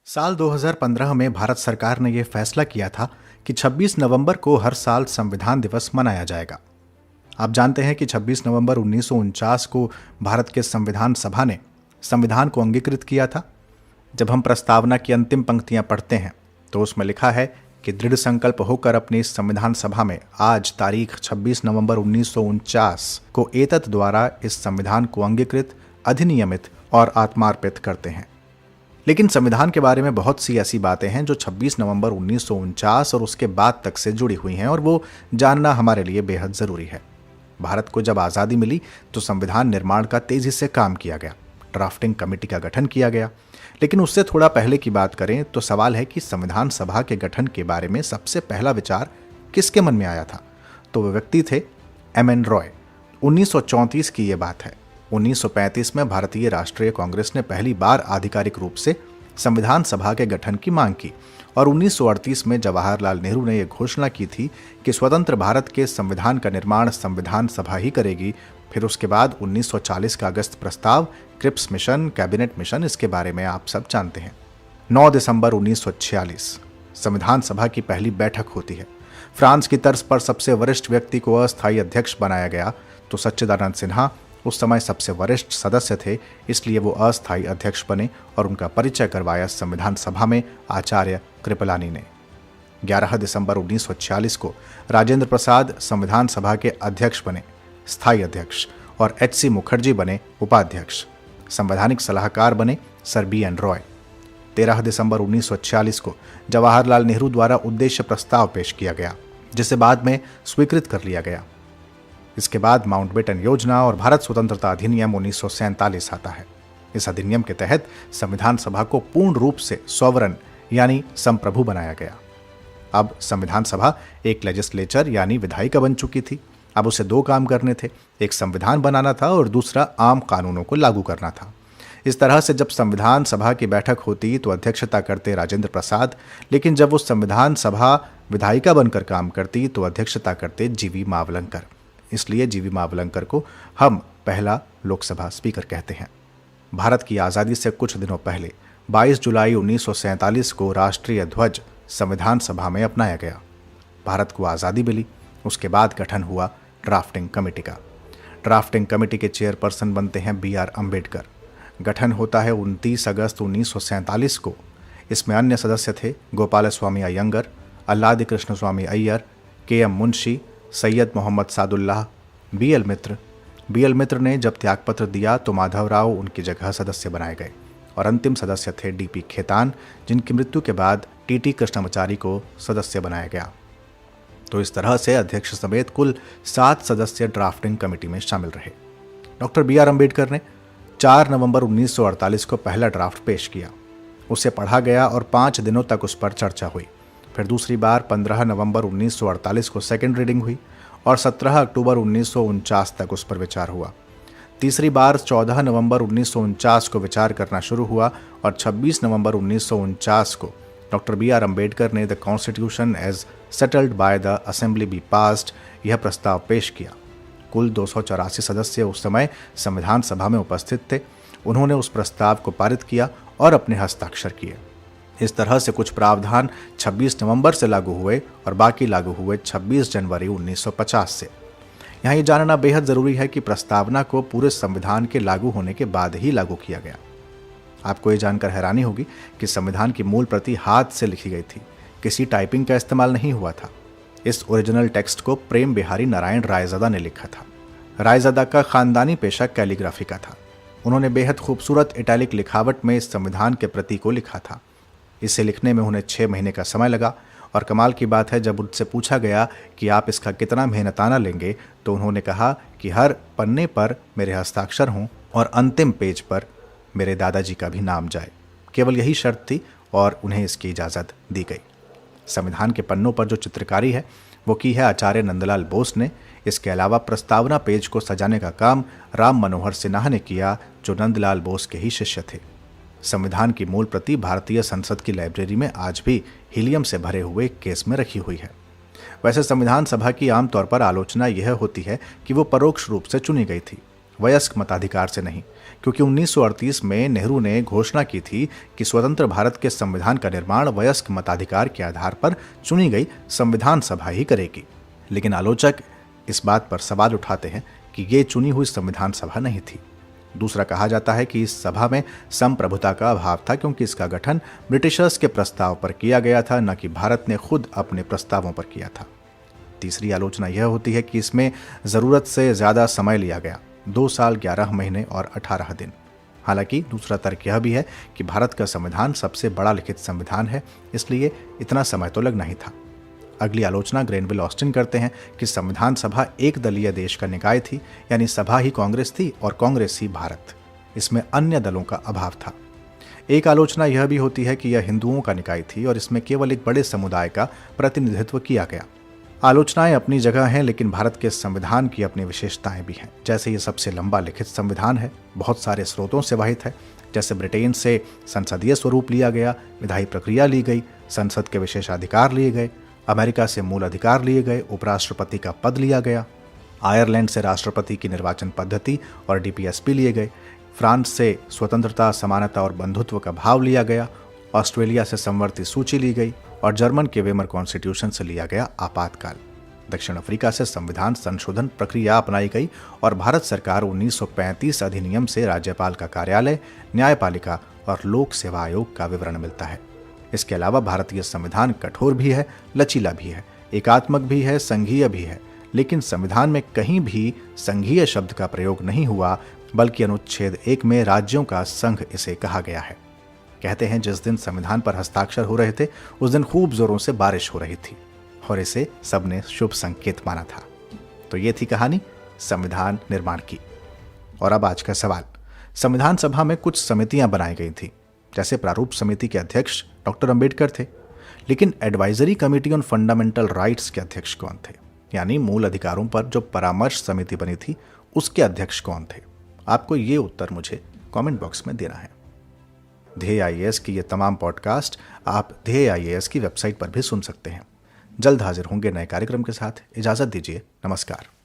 साल 2015 में भारत सरकार ने यह फैसला किया था कि 26 नवंबर को हर साल संविधान दिवस मनाया जाएगा। आप जानते हैं कि 26 नवंबर 1949 को भारत के संविधान सभा ने संविधान को अंगीकृत किया था। जब हम प्रस्तावना की अंतिम पंक्तियां पढ़ते हैं तो उसमें लिखा है कि दृढ़ संकल्प होकर अपनी इस संविधान सभा में आज तारीख 26 नवंबर 1949 को एतत् द्वारा इस संविधान को अंगीकृत, अधिनियमित और आत्मार्पित करते हैं। लेकिन संविधान के बारे में बहुत सी ऐसी बातें हैं जो 26 नवंबर 1949 और उसके बाद तक से जुड़ी हुई हैं और वो जानना हमारे लिए बेहद ज़रूरी है। भारत को जब आज़ादी मिली तो संविधान निर्माण का तेज़ी से काम किया गया, ड्राफ्टिंग कमेटी का गठन किया गया। लेकिन उससे थोड़ा पहले की बात करें तो सवाल है कि संविधान सभा के गठन के बारे में सबसे पहला विचार किसके मन में आया था? तो वे व्यक्ति थे एम.एन. रॉय। 1934 की ये बात है। 1935 में भारतीय राष्ट्रीय कांग्रेस ने पहली बार आधिकारिक रूप से संविधान सभा के गठन की मांग की और 1938 में जवाहरलाल नेहरू ने यह घोषणा की थी कि स्वतंत्र भारत के संविधान का निर्माण संविधान सभा ही करेगी। फिर उसके बाद 1940 का अगस्त प्रस्ताव, क्रिप्स मिशन, कैबिनेट मिशन, इसके बारे में आप सब जानते हैं। 9 दिसंबर 1946 संविधान सभा की पहली बैठक होती है। फ्रांस की तर्ज पर सबसे वरिष्ठ व्यक्ति को अस्थायी अध्यक्ष बनाया गया तो सच्चिदानंद सिन्हा उस समय सबसे वरिष्ठ सदस्य थे, इसलिए वो अस्थायी अध्यक्ष बने और उनका परिचय करवाया संविधान सभा में आचार्य कृपलानी ने। 11 दिसंबर 1946 को राजेंद्र प्रसाद संविधान सभा के अध्यक्ष बने, स्थायी अध्यक्ष, और H.C. मुखर्जी बने उपाध्यक्ष। संवैधानिक सलाहकार बने सर B.N. रॉय। 13 दिसंबर 1946 को जवाहरलाल नेहरू द्वारा उद्देश्य प्रस्ताव पेश किया गया, जिसे बाद में स्वीकृत कर लिया गया। इसके बाद माउंटबेटन योजना और भारत स्वतंत्रता अधिनियम 1947 आता है। इस अधिनियम के तहत संविधान सभा को पूर्ण रूप से सॉवरन यानी संप्रभु बनाया गया। अब संविधान सभा एक लेजिस्लेचर यानी विधायिका बन चुकी थी। अब उसे दो काम करने थे, एक संविधान बनाना था और दूसरा आम कानूनों को लागू करना था। इस तरह से जब संविधान सभा की बैठक होती तो अध्यक्षता करते राजेंद्र प्रसाद, लेकिन जब वो संविधान सभा विधायिका बनकर काम करती तो अध्यक्षता करते जीवी मावलंकर। इसलिए जीवी मावलंकर को हम पहला लोकसभा स्पीकर कहते हैं। भारत की आज़ादी से कुछ दिनों पहले 22 जुलाई 1947 को राष्ट्रीय ध्वज संविधान सभा में अपनाया गया। भारत को आज़ादी मिली, उसके बाद गठन हुआ ड्राफ्टिंग कमेटी का। ड्राफ्टिंग कमेटी के चेयरपर्सन बनते हैं B.R. अम्बेडकर। गठन होता है 29 अगस्त 1947 को। इसमें अन्य सदस्य थे गोपाल स्वामी अयंगर, अल्लादी कृष्ण स्वामी अय्यर, K.M. मुंशी, सैयद मोहम्मद सादुल्लाह, B.L. मित्र। B.L. मित्र ने जब त्यागपत्र दिया तो माधवराव उनकी जगह सदस्य बनाए गए और अंतिम सदस्य थे D.P. खेतान, जिनकी मृत्यु के बाद T.T. कृष्णमाचारी को सदस्य बनाया गया। तो इस तरह से अध्यक्ष समेत कुल 7 सदस्य ड्राफ्टिंग कमेटी में शामिल रहे। Doctor B.R. अम्बेडकर ने 4 नवंबर 1948 को पहला ड्राफ्ट पेश किया। उसे पढ़ा गया और 5 दिनों तक उस पर चर्चा हुई। फिर दूसरी बार 15 नवंबर 1948 को सेकेंड रीडिंग हुई और 17 अक्टूबर 1949 तक उस पर विचार हुआ। तीसरी बार 14 नवंबर 1949 को विचार करना शुरू हुआ और 26 नवंबर 1949 को डॉक्टर B.R. अम्बेडकर ने the constitution as settled by the assembly be passed यह प्रस्ताव पेश किया। कुल 284 सदस्य उस समय संविधान सभा में उपस्थित थे। उन्होंने उस प्रस्ताव को पारित किया और अपने हस्ताक्षर किए। इस तरह से कुछ प्रावधान 26 नवंबर से लागू हुए और बाकी लागू हुए 26 जनवरी 1950 से। यहाँ ये जानना बेहद ज़रूरी है कि प्रस्तावना को पूरे संविधान के लागू होने के बाद ही लागू किया गया। आपको ये जानकर हैरानी होगी कि संविधान की मूल प्रति हाथ से लिखी गई थी, किसी टाइपिंग का इस्तेमाल नहीं हुआ था। इस ओरिजिनल टेक्स्ट को प्रेम बिहारी नारायण रायज़दा ने लिखा था। रायज़दा का खानदानी पेशा कैलीग्राफी का था। उन्होंने बेहद खूबसूरत इटैलिक लिखावट में इस संविधान के प्रति को लिखा था। इसे लिखने में उन्हें 6 महीने का समय लगा और कमाल की बात है, जब उनसे पूछा गया कि आप इसका कितना मेहनताना लेंगे तो उन्होंने कहा कि हर पन्ने पर मेरे हस्ताक्षर हों और अंतिम पेज पर मेरे दादाजी का भी नाम जाए। केवल यही शर्त थी और उन्हें इसकी इजाज़त दी गई। संविधान के पन्नों पर जो चित्रकारी है वो की है आचार्य नंदलाल बोस ने। इसके अलावा प्रस्तावना पेज को सजाने का काम राम मनोहर सिन्हा ने किया, जो नंदलाल बोस के ही शिष्य थे। संविधान की मूल प्रति भारतीय संसद की लाइब्रेरी में आज भी हीलियम से भरे हुए केस में रखी हुई है। वैसे संविधान सभा की आमतौर पर आलोचना यह होती है कि वो परोक्ष रूप से चुनी गई थी। वयस्क मताधिकार से नहीं, क्योंकि 1938 में नेहरू ने घोषणा की थी कि स्वतंत्र भारत के संविधान का निर्माण वयस्क मताधिकार के आधार पर चुनी गई संविधान सभा ही करेगी। लेकिन आलोचक इस बात पर सवाल उठाते हैं कि ये चुनी हुई संविधान सभा नहीं थी। दूसरा कहा जाता है कि इस सभा में संप्रभुता का अभाव था, क्योंकि इसका गठन ब्रिटिशर्स के प्रस्ताव पर किया गया था, न कि भारत ने खुद अपने प्रस्तावों पर किया था। तीसरी आलोचना यह होती है कि इसमें ज़रूरत से ज़्यादा समय लिया गया, 2 साल 11 महीने और 18 दिन। हालांकि दूसरा तर्क यह भी है कि भारत का संविधान सबसे बड़ा लिखित संविधान है, इसलिए इतना समय तो लगना ही था। अगली आलोचना ग्रेनविल ऑस्टिन करते हैं कि संविधान सभा एक दलीय देश का निकाय थी, यानी सभा ही कांग्रेस थी और कांग्रेस ही भारत। इसमें अन्य दलों का अभाव था। एक आलोचना यह भी होती है कि यह हिंदुओं का निकाय थी और इसमें केवल एक बड़े समुदाय का प्रतिनिधित्व किया गया। आलोचनाएं अपनी जगह हैं, लेकिन भारत के संविधान की अपनी विशेषताएं भी हैं। जैसे ये सबसे लंबा लिखित संविधान है, बहुत सारे स्रोतों से वाहित है। जैसे ब्रिटेन से संसदीय स्वरूप लिया गया, विधायी प्रक्रिया ली गई, संसद के विशेषाधिकार लिए गए, अमेरिका से मूल अधिकार लिए गए, उपराष्ट्रपति का पद लिया गया, आयरलैंड से राष्ट्रपति की निर्वाचन पद्धति और डीपीएसपी लिए गए, फ्रांस से स्वतंत्रता, समानता और बंधुत्व का भाव लिया गया, ऑस्ट्रेलिया से संवर्ती सूची ली गई और जर्मन के वेमर कॉन्स्टिट्यूशन से लिया गया आपातकाल। दक्षिण अफ्रीका से संविधान संशोधन प्रक्रिया अपनाई गई और भारत सरकार 1935 अधिनियम से राज्यपाल का कार्यालय, न्यायपालिका और लोक सेवा आयोग का विवरण मिलता है। इसके अलावा भारतीय संविधान कठोर भी है, लचीला भी है, एकात्मक भी है, संघीय भी है, लेकिन संविधान में कहीं भी संघीय शब्द का प्रयोग नहीं हुआ, बल्कि अनुच्छेद 1 में राज्यों का संघ इसे कहा गया है। कहते हैं जिस दिन संविधान पर हस्ताक्षर हो रहे थे उस दिन खूब जोरों से बारिश हो रही थी और इसे सबने शुभ संकेत माना था। तो ये थी कहानी संविधान निर्माण की। और अब आज का सवाल। संविधान सभा में कुछ समितियां बनाई गई थी, जैसे प्रारूप समिति के अध्यक्ष डॉक्टर अंबेडकर थे, लेकिन advisory committee on fundamental rights के अध्यक्ष कौन थे? यानी मूल अधिकारों पर जो परामर्श समिति बनी थी उसके अध्यक्ष कौन थे? आपको ये उत्तर मुझे कमेंट बॉक्स में देना है। ध्येय IAS की ये तमाम पॉडकास्ट आप ध्येय IAS की वेबसाइट पर भी सुन सकते हैं। जल्द हाजिर होंगे नए कार्यक्रम के साथ। इजाजत दीजिए। नमस्कार।